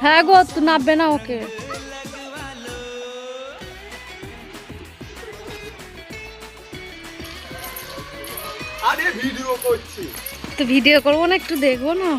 হ্যাঁ গো, তো নামবে না ওকে। আরে ভিডিও করছি। তো ভিডিও করবো না, একটু দেখবো না।